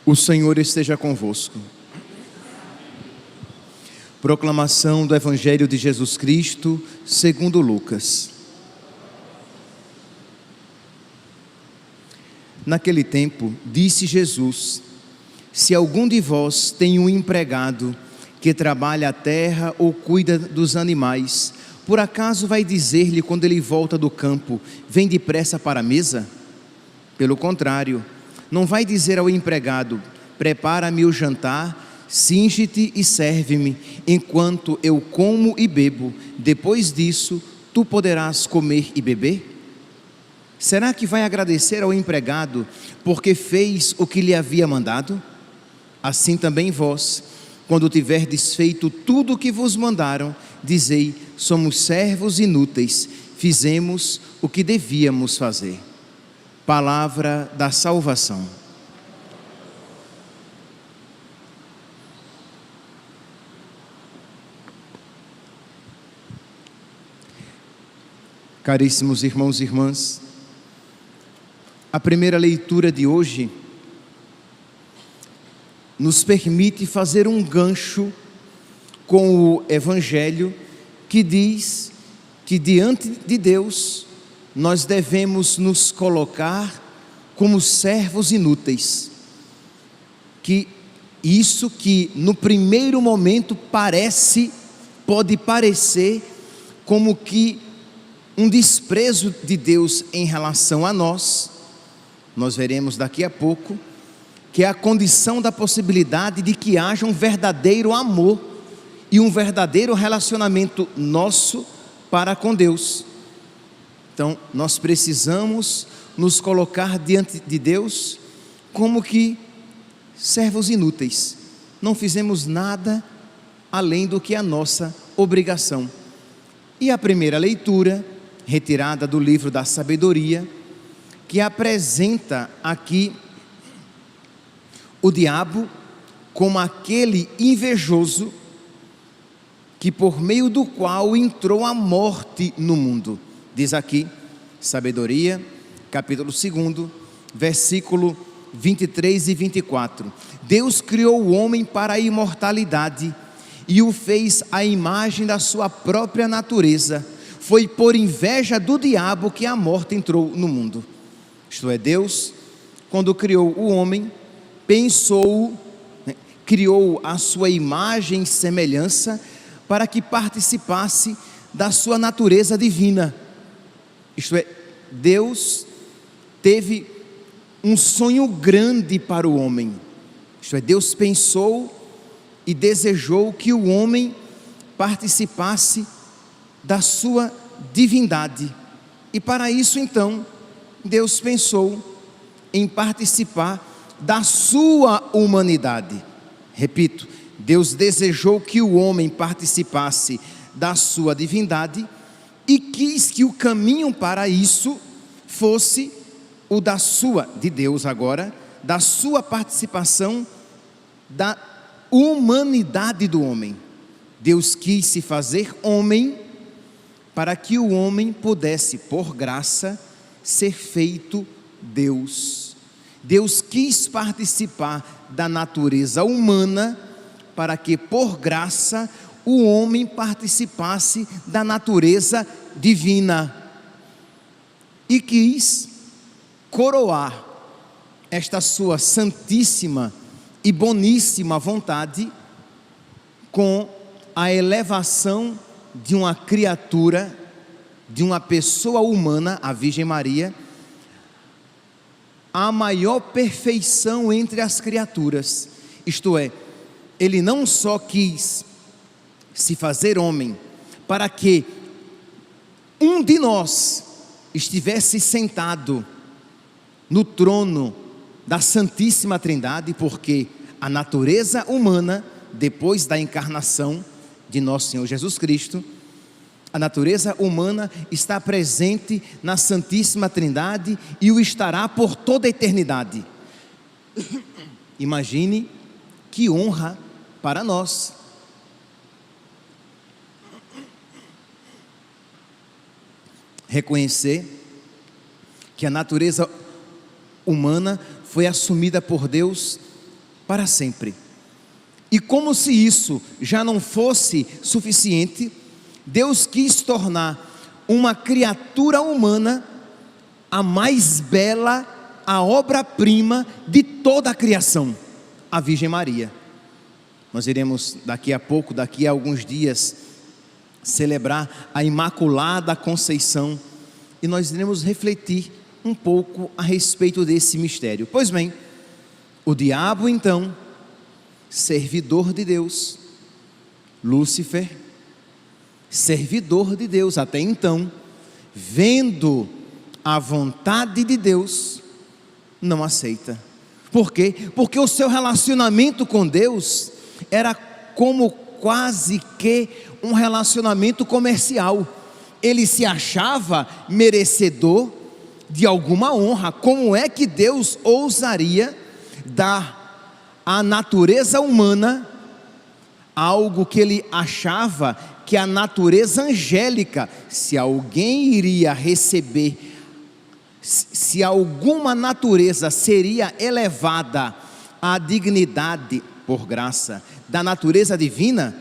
O Senhor esteja convosco. Proclamação do Evangelho de Jesus Cristo, segundo Lucas. Naquele tempo, disse Jesus: se algum de vós tem um empregado que trabalha a terra ou cuida dos animais, por acaso vai dizer-lhe quando ele volta do campo: vem depressa para a mesa? Pelo contrário, não vai dizer ao empregado: prepara-me o jantar, cinge-te e serve-me, enquanto eu como e bebo, depois disso tu poderás comer e beber? Será que vai agradecer ao empregado porque fez o que lhe havia mandado? Assim também vós, quando tiverdes feito tudo o que vos mandaram, dizei: somos servos inúteis, fizemos o que devíamos fazer. Palavra da salvação. Caríssimos irmãos e irmãs, a primeira leitura de hoje nos permite fazer um gancho com o Evangelho que diz que diante de Deus nós devemos nos colocar como servos inúteis. Que isso que no primeiro momento pode parecer como que um desprezo de Deus em relação a nós veremos daqui a pouco que é a condição da possibilidade de que haja um verdadeiro amor e um verdadeiro relacionamento nosso para com Deus. Então, nós precisamos nos colocar diante de Deus como que servos inúteis. Não fizemos nada além do que a nossa obrigação. E a primeira leitura, retirada do livro da sabedoria, que apresenta aqui o diabo como aquele invejoso que por meio do qual entrou a morte no mundo. Diz aqui, sabedoria, capítulo 2, versículo 23 e 24. Deus criou o homem para a imortalidade e o fez à imagem da sua própria natureza. Foi por inveja do diabo que a morte entrou no mundo. Isto é, Deus, quando criou o homem, criou a sua imagem e semelhança para que participasse da sua natureza divina. Isto é, Deus teve um sonho grande para o homem. Isto é, Deus pensou e desejou que o homem participasse da sua divindade. E para isso, então, Deus pensou em participar da sua humanidade. Repito, Deus desejou que o homem participasse da sua divindade e quis que o caminho para isso fosse o de Deus agora, da sua participação da humanidade do homem. Deus quis se fazer homem para que o homem pudesse, por graça, ser feito Deus. Deus quis participar da natureza humana para que, por graça, o homem participasse da natureza divina. E quis coroar esta sua santíssima e boníssima vontade com a elevação de uma criatura, de uma pessoa humana, a Virgem Maria, a maior perfeição entre as criaturas. Isto é, Ele não só quis se fazer homem para que um de nós estivesse sentado no trono da Santíssima Trindade, porque a natureza humana, depois da encarnação de nosso Senhor Jesus Cristo, a natureza humana está presente na Santíssima Trindade e o estará por toda a eternidade. Imagine que honra para nós. Reconhecer que a natureza humana foi assumida por Deus para sempre. E como se isso já não fosse suficiente, Deus quis tornar uma criatura humana a mais bela, a obra-prima de toda a criação, a Virgem Maria. Nós iremos daqui a pouco, daqui a alguns dias, celebrar a Imaculada Conceição, e nós iremos refletir um pouco a respeito desse mistério. Pois bem, o diabo então, servidor de Deus, Lúcifer, servidor de Deus até então, vendo a vontade de Deus, não aceita. Por quê? Porque o seu relacionamento com Deus era como quase que um relacionamento comercial. Ele se achava merecedor de alguma honra. Como é que Deus ousaria dar à natureza humana algo que ele achava que a natureza angélica, se alguém iria receber, se alguma natureza seria elevada à dignidade por graça da natureza divina,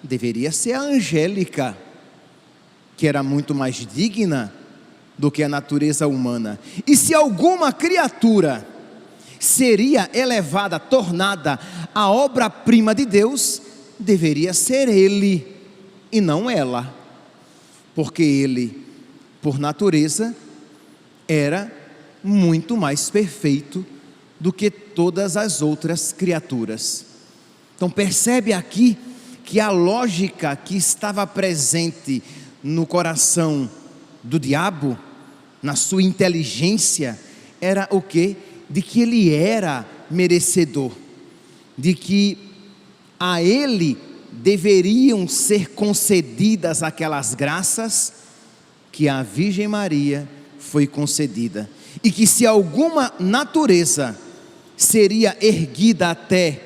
deveria ser a angélica, que era muito mais digna do que a natureza humana. E se alguma criatura seria elevada, tornada a obra-prima de Deus, deveria ser ele e não ela, porque ele, por natureza, era muito mais perfeito do que todas as outras criaturas. Então percebe aqui que a lógica que estava presente no coração do diabo, na sua inteligência, era o quê? De que ele era merecedor, de que a ele deveriam ser concedidas aquelas graças que a Virgem Maria foi concedida, e que se alguma natureza seria erguida até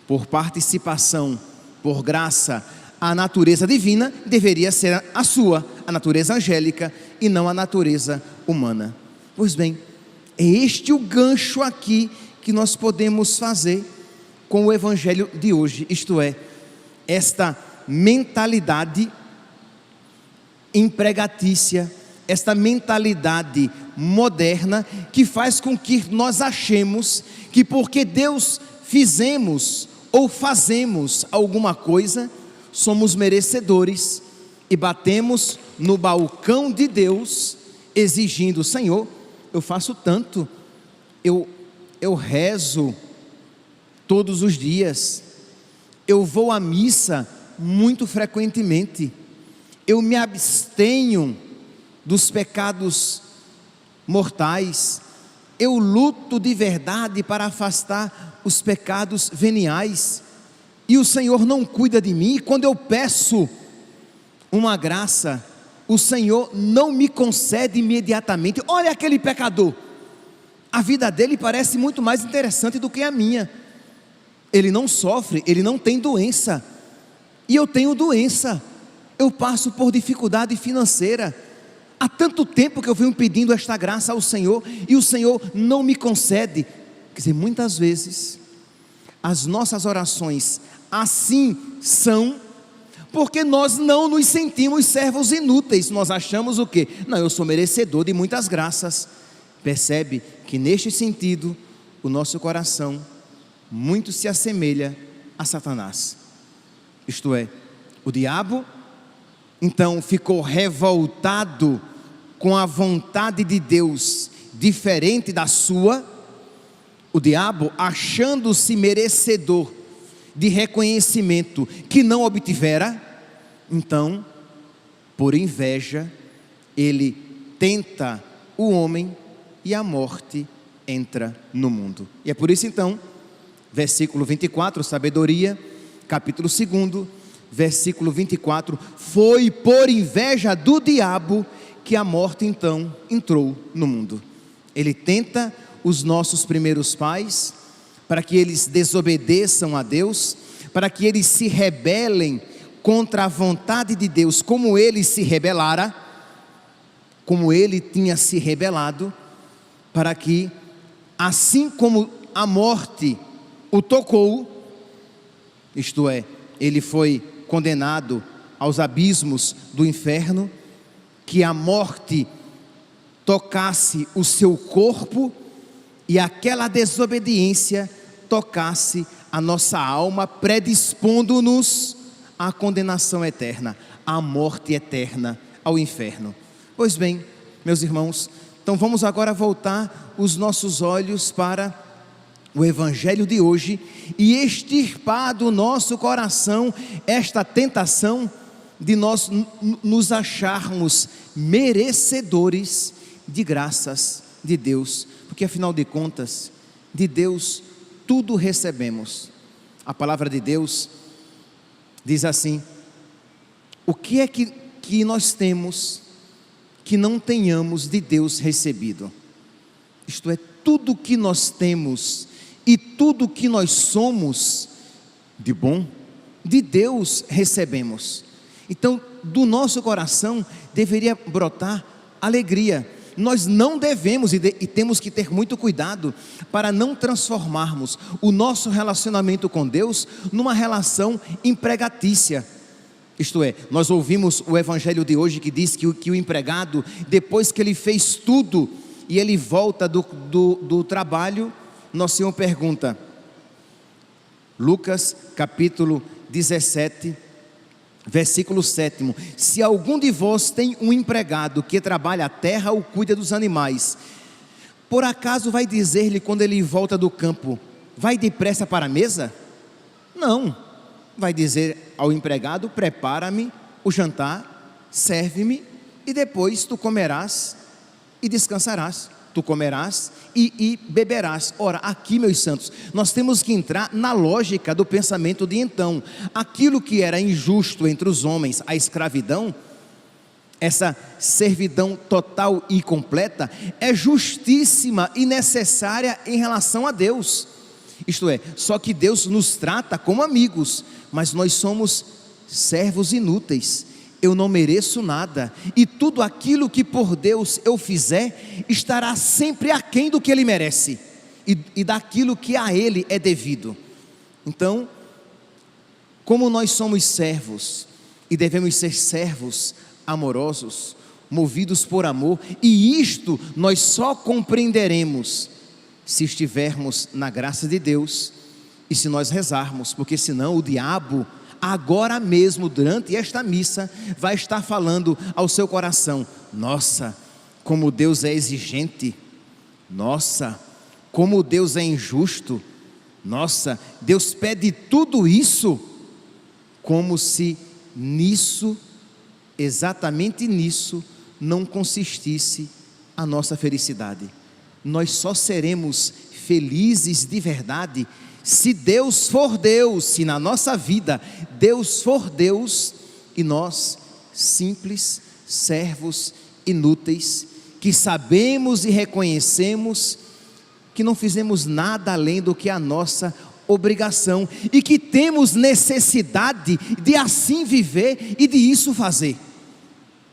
por participação, por graça, a natureza divina, deveria ser a sua, a natureza angélica, e não a natureza humana. Pois bem, é este o gancho aqui que nós podemos fazer com o evangelho de hoje, isto é, esta mentalidade empregatícia, esta mentalidade moderna que faz com que nós achemos que porque Deus fizemos ou fazemos alguma coisa, somos merecedores e batemos no balcão de Deus exigindo: Senhor, eu faço tanto, eu rezo todos os dias, eu vou à missa muito frequentemente, eu me abstenho dos pecados mortais, eu luto de verdade para afastar os pecados veniais, e o Senhor não cuida de mim. E quando eu peço uma graça, o Senhor não me concede imediatamente. Olha aquele pecador, a vida dele parece muito mais interessante do que a minha. Ele não sofre, ele não tem doença, e eu tenho doença, eu passo por dificuldade financeira. Há tanto tempo que eu venho pedindo esta graça ao Senhor, e o Senhor não me concede. Quer dizer, muitas vezes as nossas orações assim são porque nós não nos sentimos servos inúteis. Nós achamos o quê? Não, eu sou merecedor de muitas graças. Percebe que neste sentido o nosso coração muito se assemelha a Satanás. Isto é, o diabo então ficou revoltado com a vontade de Deus diferente da sua. O diabo, achando-se merecedor de reconhecimento que não obtivera, então, por inveja, ele tenta o homem e a morte entra no mundo. E é por isso então, versículo 24, sabedoria, capítulo 2, versículo 24, foi por inveja do diabo que a morte então entrou no mundo. Ele tenta os nossos primeiros pais, para que eles desobedeçam a Deus, para que eles se rebelem contra a vontade de Deus, como ele se rebelara, como ele tinha se rebelado, para que, assim como a morte o tocou, isto é, ele foi condenado aos abismos do inferno, que a morte tocasse o seu corpo e aquela desobediência tocasse a nossa alma, predispondo-nos à condenação eterna, à morte eterna, ao inferno. Pois bem, meus irmãos, então vamos agora voltar os nossos olhos para o Evangelho de hoje e extirpar do nosso coração esta tentação de nós nos acharmos merecedores de graças de Deus, porque afinal de contas, de Deus tudo recebemos. A palavra de Deus diz assim: o que é que nós temos que não tenhamos de Deus recebido? Isto é, tudo que nós temos e tudo que nós somos de bom, de Deus recebemos. Então, do nosso coração deveria brotar alegria. Nós não devemos e temos que ter muito cuidado para não transformarmos o nosso relacionamento com Deus numa relação empregatícia. Isto é, nós ouvimos o Evangelho de hoje que diz que o empregado, depois que ele fez tudo e ele volta do trabalho, nosso Senhor pergunta, Lucas capítulo 17, versículo 7: se algum de vós tem um empregado que trabalha a terra ou cuida dos animais, por acaso vai dizer-lhe quando ele volta do campo, vai depressa para a mesa? Não, vai dizer ao empregado, prepara-me o jantar, serve-me e depois tu comerás e descansarás. Tu comerás e beberás. Ora, aqui, meus santos, nós temos que entrar na lógica do pensamento de então. Aquilo que era injusto entre os homens, a escravidão, essa servidão total e completa, é justíssima e necessária em relação a Deus. Isto é, só que Deus nos trata como amigos, mas nós somos servos inúteis. Eu não mereço nada, e tudo aquilo que por Deus eu fizer, estará sempre aquém do que Ele merece, e daquilo que a Ele é devido. Então, como nós somos servos, e devemos ser servos amorosos, movidos por amor, e isto nós só compreenderemos, se estivermos na graça de Deus, e se nós rezarmos, porque senão o diabo, agora mesmo, durante esta missa, vai estar falando ao seu coração: nossa, como Deus é exigente, nossa, como Deus é injusto, nossa, Deus pede tudo isso, como se nisso, exatamente nisso, não consistisse a nossa felicidade. Nós só seremos felizes de verdade se Deus for Deus, se na nossa vida Deus for Deus e nós simples servos inúteis, que sabemos e reconhecemos que não fizemos nada além do que a nossa obrigação e que temos necessidade de assim viver e de isso fazer.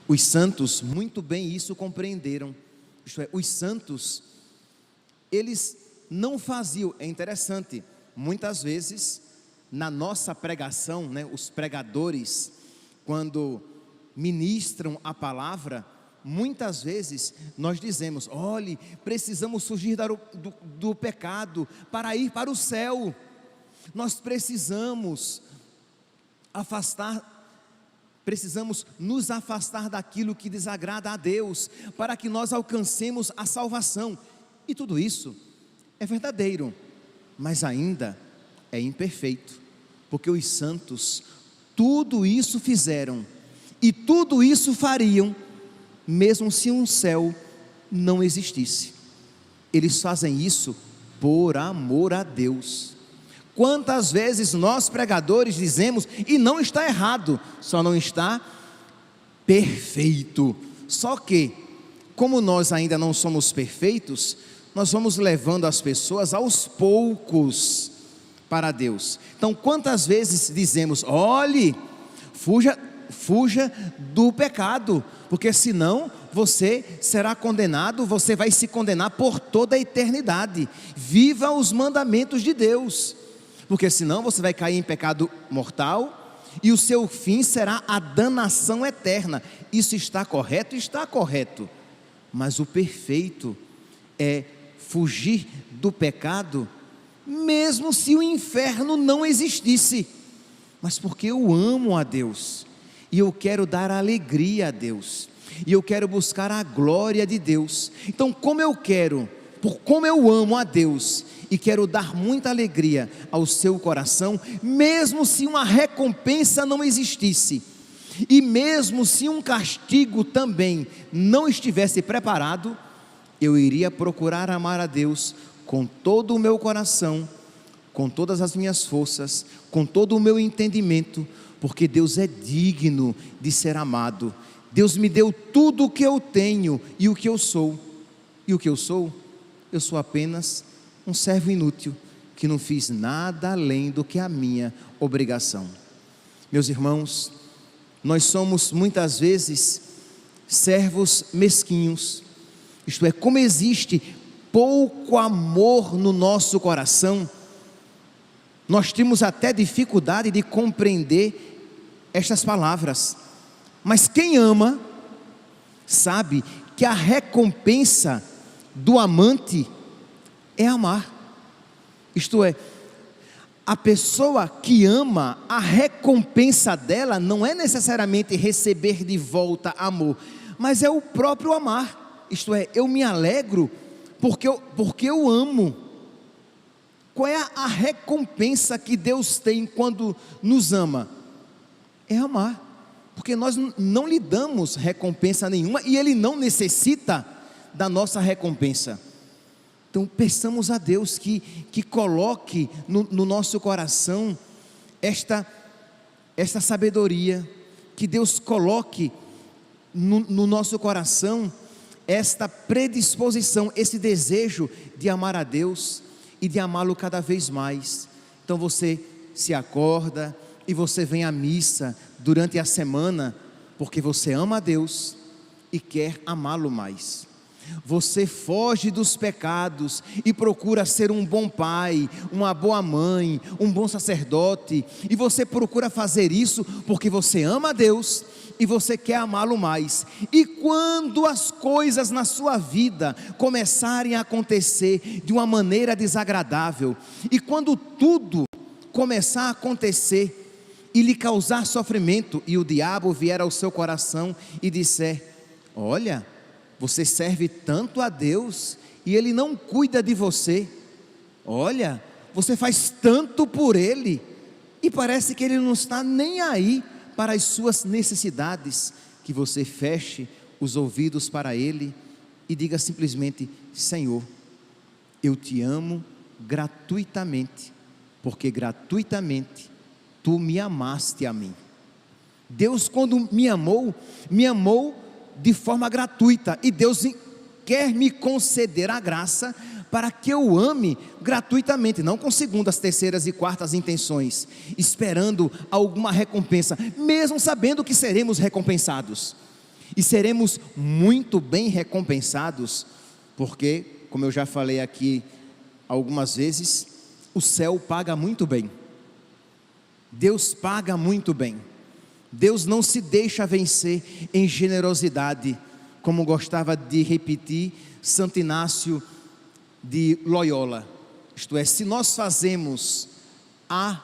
Os santos muito bem isso compreenderam. Isto é, os santos, eles não faziam, é interessante, muitas vezes na nossa pregação, os pregadores, quando ministram a palavra, muitas vezes nós dizemos: olhe, precisamos fugir do pecado para ir para o céu, nós precisamos nos afastar daquilo que desagrada a Deus, para que nós alcancemos a salvação, e tudo isso é verdadeiro, mas ainda é imperfeito, porque os santos tudo isso fizeram, e tudo isso fariam, mesmo se um céu não existisse. Eles fazem isso por amor a Deus. Quantas vezes nós pregadores dizemos, e não está errado, só não está perfeito. Só que, como nós ainda não somos perfeitos, nós vamos levando as pessoas aos poucos para Deus. Então, quantas vezes dizemos: olhe, fuja do pecado, porque senão você será condenado, você vai se condenar por toda a eternidade. Viva os mandamentos de Deus, porque senão você vai cair em pecado mortal e o seu fim será a danação eterna. Isso está correto? Está correto. Mas o perfeito é fugir do pecado, mesmo se o inferno não existisse, mas porque eu amo a Deus, e eu quero dar alegria a Deus, e eu quero buscar a glória de Deus. Então, como eu amo a Deus, e quero dar muita alegria ao seu coração, mesmo se uma recompensa não existisse, e mesmo se um castigo também não estivesse preparado, eu iria procurar amar a Deus com todo o meu coração, com todas as minhas forças, com todo o meu entendimento, porque Deus é digno de ser amado. Deus me deu tudo o que eu tenho e o que eu sou. E o que eu sou? Eu sou apenas um servo inútil, que não fiz nada além do que a minha obrigação. Meus irmãos, nós somos muitas vezes servos mesquinhos, isto é, como existe pouco amor no nosso coração, nós temos até dificuldade de compreender estas palavras, mas quem ama, sabe que a recompensa do amante é amar, isto é, a pessoa que ama, a recompensa dela não é necessariamente receber de volta amor, mas é o próprio amar. Isto é, eu me alegro porque eu amo. Qual é a recompensa que Deus tem quando nos ama? É amar, porque nós não lhe damos recompensa nenhuma e Ele não necessita da nossa recompensa. Então peçamos a Deus que coloque no nosso coração esta sabedoria, que Deus coloque no nosso coração esta predisposição, esse desejo de amar a Deus e de amá-lo cada vez mais. Então você se acorda e você vem à missa durante a semana, porque você ama a Deus e quer amá-lo mais. Você foge dos pecados e procura ser um bom pai, uma boa mãe, um bom sacerdote, e você procura fazer isso porque você ama a Deus e você quer amá-lo mais. E quando as coisas na sua vida começarem a acontecer de uma maneira desagradável, e quando tudo começar a acontecer e lhe causar sofrimento, e o diabo vier ao seu coração e disser: olha, você serve tanto a Deus e Ele não cuida de você, olha, você faz tanto por Ele e parece que Ele não está nem aí para as suas necessidades, que você feche os ouvidos para Ele e diga simplesmente: Senhor, eu te amo gratuitamente, porque gratuitamente Tu me amaste a mim. Deus, quando me amou de forma gratuita, e Deus quer me conceder a graça para que eu ame gratuitamente, não com segundas, terceiras e quartas intenções, esperando alguma recompensa, mesmo sabendo que seremos recompensados, e seremos muito bem recompensados, porque, como eu já falei aqui algumas vezes, o céu paga muito bem, Deus paga muito bem. Deus não se deixa vencer em generosidade, como gostava de repetir Santo Inácio de Loyola. Isto é, se nós fazemos A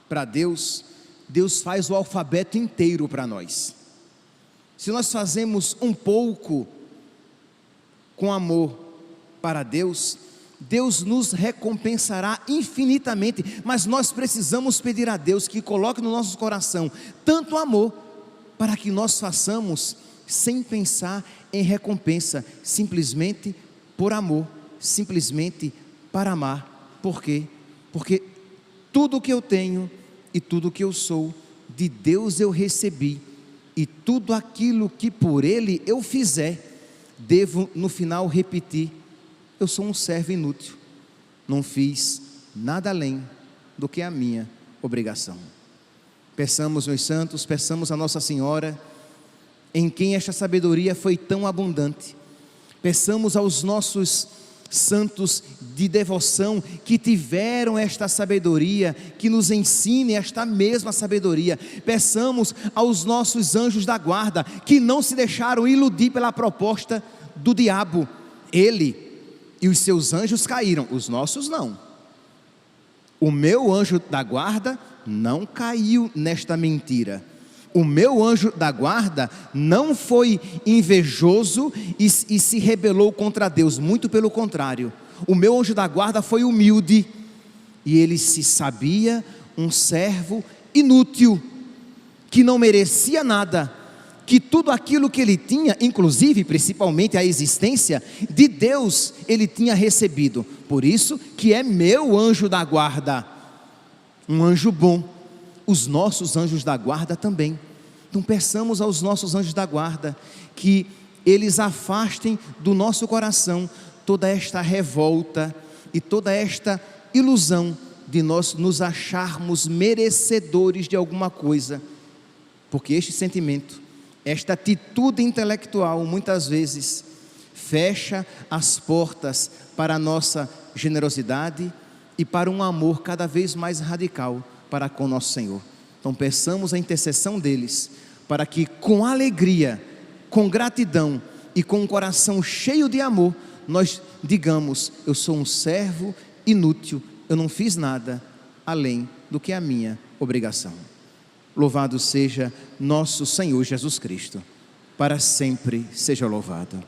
para Deus, Deus faz o alfabeto inteiro para nós. Se nós fazemos um pouco com amor para Deus, Deus nos recompensará infinitamente, mas nós precisamos pedir a Deus que coloque no nosso coração tanto amor, para que nós façamos sem pensar em recompensa, simplesmente por amor, simplesmente para amar. Por quê? Porque tudo que eu tenho e tudo que eu sou, de Deus eu recebi, e tudo aquilo que por Ele eu fizer, devo no final repetir: eu sou um servo inútil, não fiz nada além do que a minha obrigação. Peçamos, meus santos, peçamos a Nossa Senhora em quem esta sabedoria foi tão abundante. Peçamos aos nossos santos de devoção que tiveram esta sabedoria, que nos ensinem esta mesma sabedoria. Peçamos aos nossos anjos da guarda, que não se deixaram iludir pela proposta do diabo. Ele e os seus anjos caíram, os nossos não. O meu anjo da guarda não caiu nesta mentira. O meu anjo da guarda não foi invejoso e se rebelou contra Deus, muito pelo contrário. O meu anjo da guarda foi humilde, e ele se sabia um servo inútil, que não merecia nada, que tudo aquilo que ele tinha, inclusive, principalmente a existência de Deus, ele tinha recebido. Por isso que é meu anjo da guarda, um anjo bom. Os nossos anjos da guarda também. Então peçamos aos nossos anjos da guarda que eles afastem do nosso coração toda esta revolta e toda esta ilusão de nós nos acharmos merecedores de alguma coisa, porque este sentimento, esta atitude intelectual muitas vezes fecha as portas para a nossa generosidade e para um amor cada vez mais radical para com nosso Senhor. Então peçamos a intercessão deles, para que com alegria, com gratidão e com um coração cheio de amor, nós digamos: eu sou um servo inútil, eu não fiz nada além do que a minha obrigação. Louvado seja nosso Senhor Jesus Cristo, para sempre seja louvado.